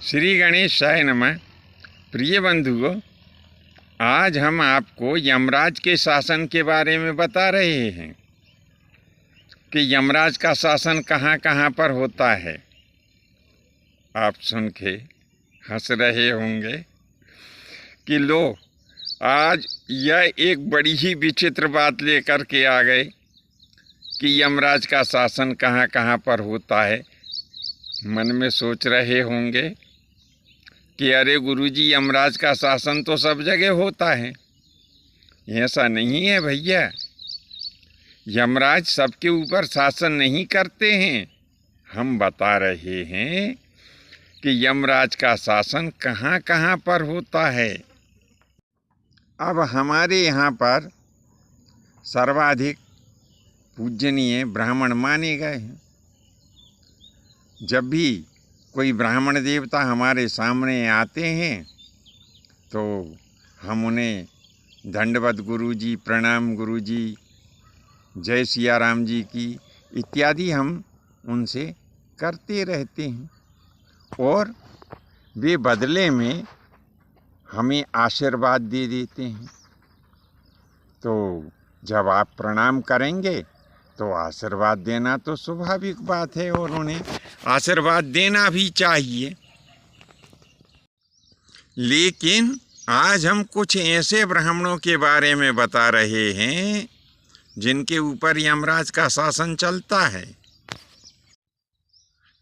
श्री गणेशाय नमः। प्रिय बंधुओं, आज हम आपको यमराज के शासन के बारे में बता रहे हैं कि यमराज का शासन कहाँ कहाँ पर होता है। आप सुन के हंस रहे होंगे कि लो, आज यह एक बड़ी ही विचित्र बात लेकर के आ गए कि यमराज का शासन कहाँ कहाँ पर होता है। मन में सोच रहे होंगे कि अरे गुरुजी, यमराज का शासन तो सब जगह होता है। ऐसा नहीं है भैया, यमराज सबके ऊपर शासन नहीं करते हैं। हम बता रहे हैं कि यमराज का शासन कहाँ कहाँ पर होता है। अब हमारे यहाँ पर सर्वाधिक पूजनीय ब्राह्मण माने गए हैं। जब भी कोई ब्राह्मण देवता हमारे सामने आते हैं तो हम उन्हें दंडवत गुरुजी, प्रणाम गुरुजी, जय सिया राम जी की इत्यादि हम उनसे करते रहते हैं और वे बदले में हमें आशीर्वाद दे देते हैं। तो जब आप प्रणाम करेंगे तो आशीर्वाद देना तो स्वाभाविक बात है और उन्हें आशीर्वाद देना भी चाहिए। लेकिन आज हम कुछ ऐसे ब्राह्मणों के बारे में बता रहे हैं जिनके ऊपर यमराज का शासन चलता है।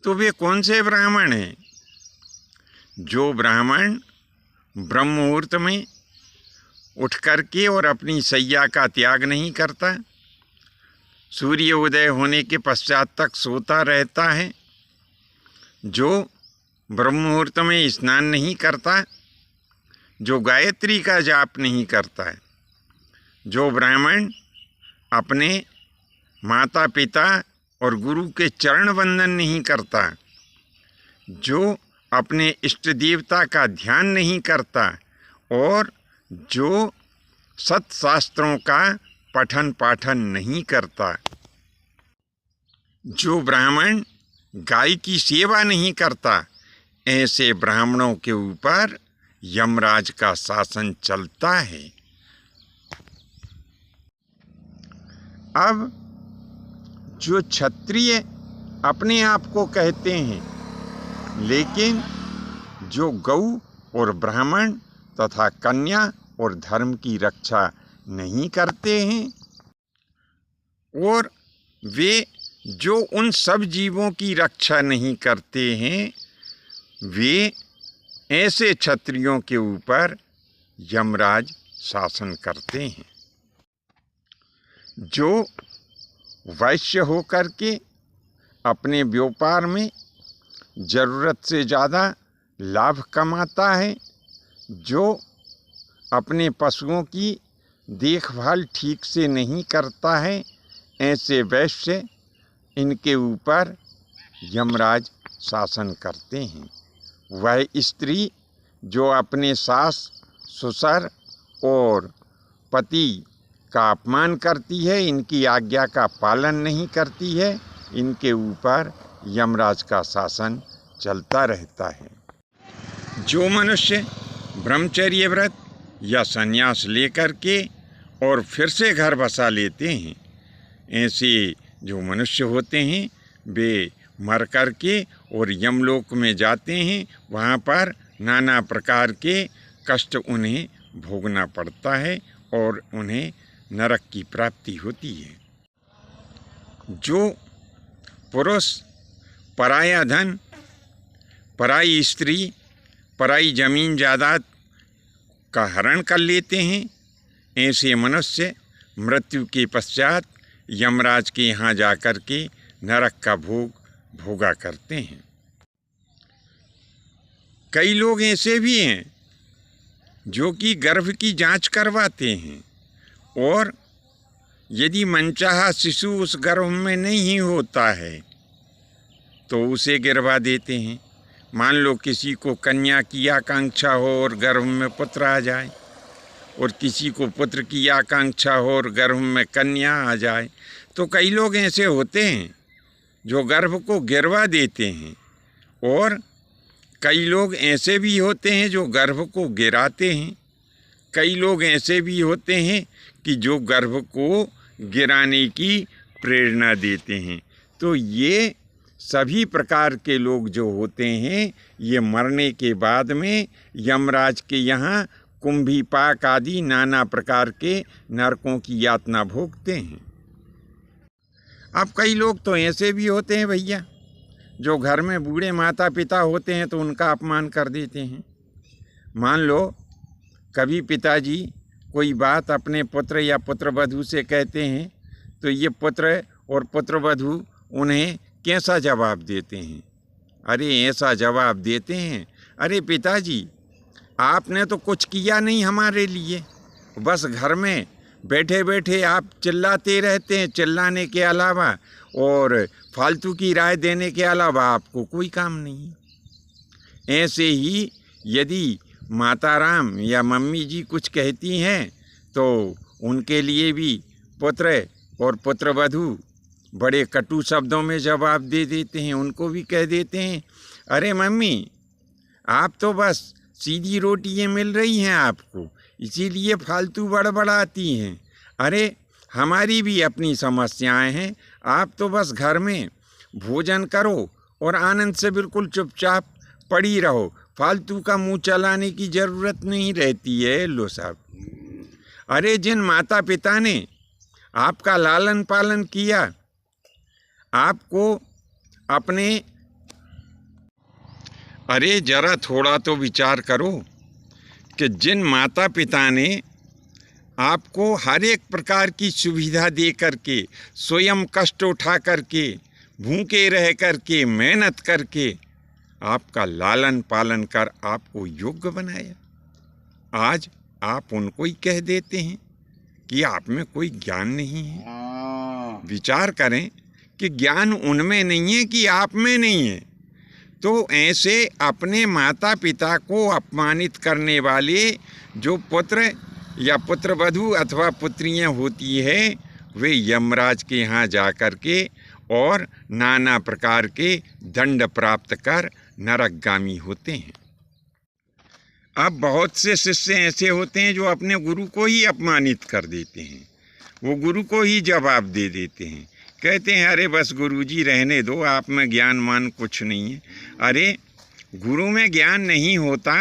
तो वे कौन से ब्राह्मण हैं? जो ब्राह्मण ब्रह्म मुहूर्त में उठ करके और अपनी शैया का त्याग नहीं करता, सूर्य उदय होने के पश्चात तक सोता रहता है, जो ब्रह्म मुहूर्त में स्नान नहीं करता, जो गायत्री का जाप नहीं करता है, जो ब्राह्मण अपने माता पिता और गुरु के चरण वंदन नहीं करता, जो अपने इष्ट देवता का ध्यान नहीं करता और जो सत्शास्त्रों का पठन पाठन नहीं करता, जो ब्राह्मण गाय की सेवा नहीं करता, ऐसे ब्राह्मणों के ऊपर यमराज का शासन चलता है। अब जो क्षत्रिय अपने आप को कहते हैं लेकिन जो गौ और ब्राह्मण तथा कन्या और धर्म की रक्षा नहीं करते हैं और वे जो उन सब जीवों की रक्षा नहीं करते हैं, वे ऐसे क्षत्रियों के ऊपर यमराज शासन करते हैं। जो वैश्य होकर के अपने व्यापार में ज़रूरत से ज़्यादा लाभ कमाता है, जो अपने पशुओं की देखभाल ठीक से नहीं करता है, ऐसे वैश्य इनके ऊपर यमराज शासन करते हैं। वह स्त्री जो अपने सास ससुर और पति का अपमान करती है, इनकी आज्ञा का पालन नहीं करती है, इनके ऊपर यमराज का शासन चलता रहता है। जो मनुष्य ब्रह्मचर्य व्रत या संन्यास लेकर के और फिर से घर बसा लेते हैं, ऐसे जो मनुष्य होते हैं वे मर कर के और यमलोक में जाते हैं। वहाँ पर नाना प्रकार के कष्ट उन्हें भोगना पड़ता है और उन्हें नरक की प्राप्ति होती है। जो पुरुष पराया धन, पराई स्त्री, पराई जमीन जायदाद का हरण कर लेते हैं, ऐसे मनुष्य मृत्यु के पश्चात यमराज के यहाँ जाकर के नरक का भोग भोगा करते हैं। कई लोग ऐसे भी हैं जो कि गर्भ की जांच करवाते हैं और यदि मनचाहा शिशु उस गर्भ में नहीं होता है तो उसे गिरवा देते हैं। मान लो किसी को कन्या की आकांक्षा हो और गर्भ में पुत्र आ जाए, और किसी को पुत्र की आकांक्षा हो और गर्भ में कन्या आ जाए, तो कई लोग ऐसे होते हैं जो गर्भ को गिरवा देते हैं और कई लोग ऐसे भी होते हैं जो गर्भ को गिराते हैं, कई लोग ऐसे भी होते हैं कि जो गर्भ को गिराने की प्रेरणा देते हैं। तो ये सभी प्रकार के लोग जो होते हैं ये मरने के बाद में यमराज के यहाँ कुंभीपाक आदि नाना प्रकार के नरकों की यातना भोगते हैं। अब कई लोग तो ऐसे भी होते हैं भैया जो घर में बूढ़े माता पिता होते हैं तो उनका अपमान कर देते हैं। मान लो कभी पिताजी कोई बात अपने पुत्र या पुत्रवधू से कहते हैं तो ये पुत्र और पुत्रवधू उन्हें कैसा जवाब देते हैं? अरे ऐसा जवाब देते हैं, अरे पिताजी आपने तो कुछ किया नहीं हमारे लिए, बस घर में बैठे बैठे आप चिल्लाते रहते हैं, चिल्लाने के अलावा और फालतू की राय देने के अलावा आपको कोई काम नहीं है। ऐसे ही यदि माता राम या मम्मी जी कुछ कहती हैं तो उनके लिए भी पुत्र और पुत्रवधू बड़े कटु शब्दों में जवाब दे देते हैं। उनको भी कह देते हैं, अरे मम्मी आप तो बस सीधी रोटियाँ मिल रही हैं आपको, इसीलिए फालतू बड़बड़ाती हैं। अरे हमारी भी अपनी समस्याएं हैं, आप तो बस घर में भोजन करो और आनंद से बिल्कुल चुपचाप पड़ी रहो, फालतू का मुंह चलाने की ज़रूरत नहीं रहती है। लो साहब, अरे जिन माता पिता ने आपका लालन पालन किया, आपको अपने, अरे जरा थोड़ा तो विचार करो कि जिन माता पिता ने आपको हर एक प्रकार की सुविधा दे करके, स्वयं कष्ट उठा करके, भूखे रह करके, मेहनत करके आपका लालन पालन कर आपको योग्य बनाया, आज आप उनको ही कह देते हैं कि आप में कोई ज्ञान नहीं है। विचार करें कि ज्ञान उनमें नहीं है कि आप में नहीं है। तो ऐसे अपने माता पिता को अपमानित करने वाले जो पुत्र या पुत्रवधू अथवा पुत्रियां होती है वे यमराज के यहाँ जा कर के और नाना प्रकार के दंड प्राप्त कर नरकगामी होते हैं। अब बहुत से शिष्य ऐसे होते हैं जो अपने गुरु को ही अपमानित कर देते हैं, वो गुरु को ही जवाब दे देते हैं, कहते हैं अरे बस गुरुजी रहने दो, आप में ज्ञान मान कुछ नहीं है। अरे गुरु में ज्ञान नहीं होता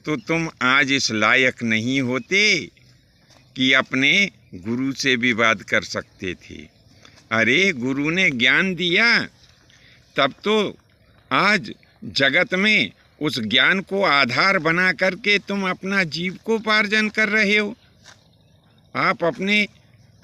तो तुम आज इस लायक नहीं होते कि अपने गुरु से विवाद कर सकते थे। अरे गुरु ने ज्ञान दिया तब तो आज जगत में उस ज्ञान को आधार बना करके तुम अपना जीविकोपार्जन कर रहे हो। आप अपने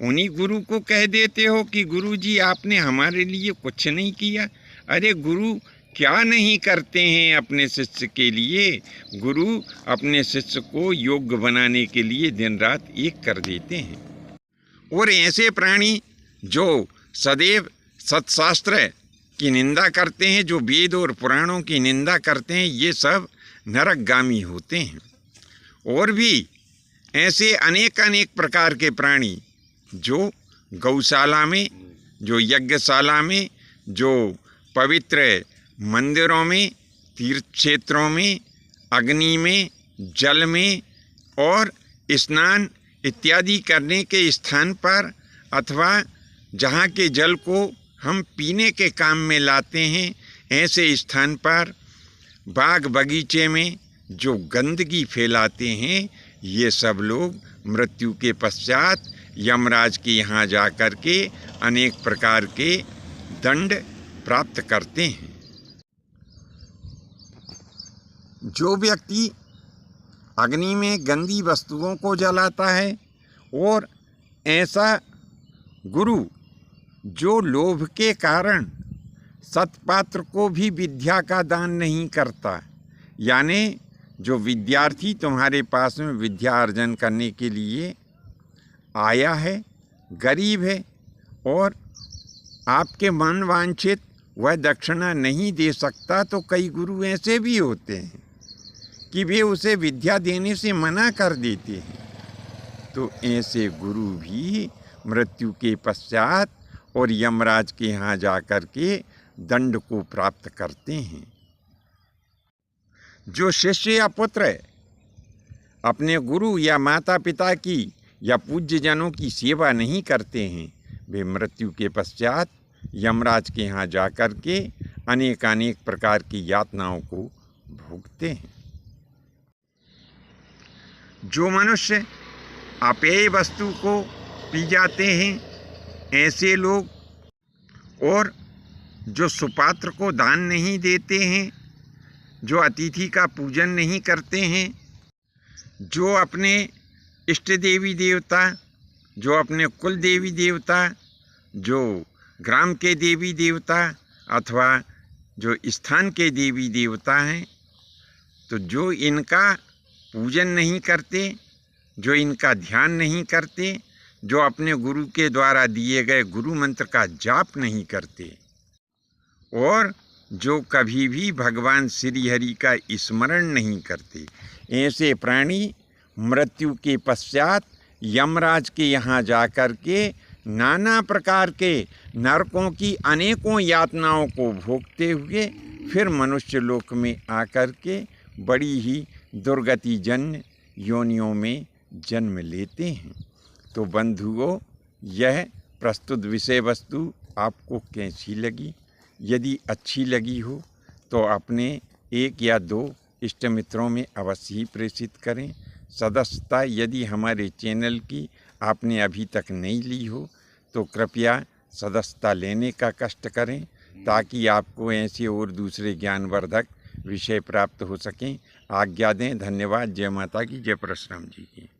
उन्हीं गुरु को कह देते हो कि गुरुजी आपने हमारे लिए कुछ नहीं किया। अरे गुरु क्या नहीं करते हैं अपने शिष्य के लिए? गुरु अपने शिष्य को योग्य बनाने के लिए दिन रात एक कर देते हैं। और ऐसे प्राणी जो सदैव सत्शास्त्र की निंदा करते हैं, जो वेद और पुराणों की निंदा करते हैं, ये सब नरकगामी होते हैं। और भी ऐसे अनेक अनेक प्रकार के प्राणी जो गौशाला में, जो यज्ञशाला में, जो पवित्र मंदिरों में, तीर्थ क्षेत्रों में, अग्नि में, जल में और स्नान इत्यादि करने के स्थान पर अथवा जहाँ के जल को हम पीने के काम में लाते हैं, ऐसे स्थान पर बाग बगीचे में जो गंदगी फैलाते हैं, ये सब लोग मृत्यु के पश्चात यमराज के यहाँ जा कर के अनेक प्रकार के दंड प्राप्त करते हैं। जो व्यक्ति अग्नि में गंदी वस्तुओं को जलाता है और ऐसा गुरु जो लोभ के कारण सत्पात्र को भी विद्या का दान नहीं करता, यानी जो विद्यार्थी तुम्हारे पास में विद्या अर्जन करने के लिए आया है, गरीब है और आपके मन वांछित वह दक्षिणा नहीं दे सकता, तो कई गुरु ऐसे भी होते हैं कि वे उसे विद्या देने से मना कर देते हैं। तो ऐसे गुरु भी मृत्यु के पश्चात और यमराज के यहाँ जा कर के दंड को प्राप्त करते हैं। जो शिष्य या पुत्र अपने गुरु या माता पिता की या पूज्य जनों की सेवा नहीं करते हैं, वे मृत्यु के पश्चात यमराज के यहाँ जाकर के अनेक प्रकार की यातनाओं को भोगते हैं। जो मनुष्य अपेय वस्तु को पी जाते हैं, ऐसे लोग, और जो सुपात्र को दान नहीं देते हैं, जो अतिथि का पूजन नहीं करते हैं, जो अपने इष्ट देवी देवता, जो अपने कुल देवी देवता, जो ग्राम के देवी देवता अथवा जो स्थान के देवी देवता हैं, तो जो इनका पूजन नहीं करते, जो इनका ध्यान नहीं करते, जो अपने गुरु के द्वारा दिए गए गुरु मंत्र का जाप नहीं करते, और जो कभी भी भगवान श्री हरि का स्मरण नहीं करते, ऐसे प्राणी मृत्यु के पश्चात यमराज के यहाँ जाकर के नाना प्रकार के नरकों की अनेकों यातनाओं को भोगते हुए फिर मनुष्य लोक में आकर के बड़ी ही दुर्गतिजन्य योनियों में जन्म लेते हैं। तो बंधुओं, यह प्रस्तुत विषय वस्तु आपको कैसी लगी? यदि अच्छी लगी हो तो अपने 1 या 2 इष्ट मित्रों में अवश्य ही प्रेषित करें। सदस्यता यदि हमारे चैनल की आपने अभी तक नहीं ली हो तो कृपया सदस्यता लेने का कष्ट करें, ताकि आपको ऐसे और दूसरे ज्ञानवर्धक विषय प्राप्त हो सकें। आज्ञा दें। धन्यवाद। जय माता की, जय परशुराम जी की।